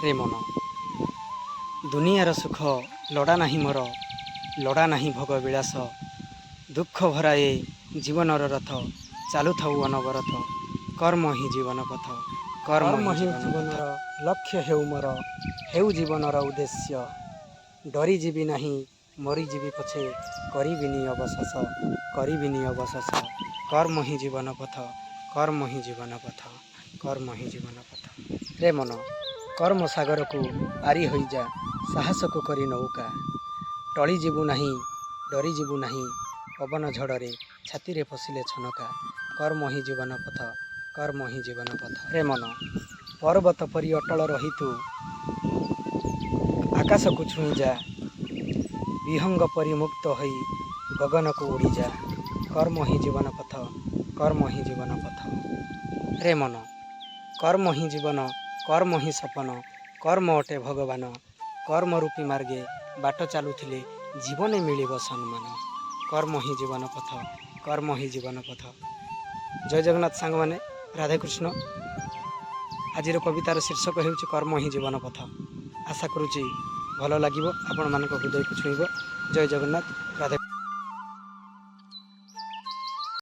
रे मन दुनियार सुख लड़ा नाही मोर लड़ा नाही भोग विलास दुख भराए जीवनर रथ चालु थाउ अनवरत कर्म ही जीवन पथ कर्म ही जीवनर लक्ष्य हेउ मोर हेउ जीवनर उद्देश्य डरी जीवी नाही मरी जीवी पछे करिबिनी अवशेष करिबिनी अवशेष कर्म ही जीवन पथ कर्म ही जीवन पथ कर्म ही जीवन पथ रे मन कर्म सागर को पारी हो जा साहस को करी नौका टली जीवु नाही डरी जीवु नाही पवन झड़े छाती रे पशिले छनका कर्म ही जीवन पथ कर्म ही जीवन पथ रे मन पर्वत परी अटल रही तू आकाश को छुई जा विहंग परी मुक्त होई गगन को उड़ी जा कर्म ही जीवन पथ कर्म ही जीवन पथ रे मन कर्म ही जीवन कर्म ही सपन कर्म अटे भगवान कर्म रूपी मार्गे बाट चलुथिले जीवने मिलिब सम्मान कर्म ही जीवन पथ कर्म ही जीवन पथ जय जगन्नाथ सांग माने राधे कृष्ण आज कवितार शीर्षक हेउछि कर्म ही जीवन पथ आशा करुछि भल लागिबो आपण मानक हृदय को छुईब जय जगन्नाथ राधे।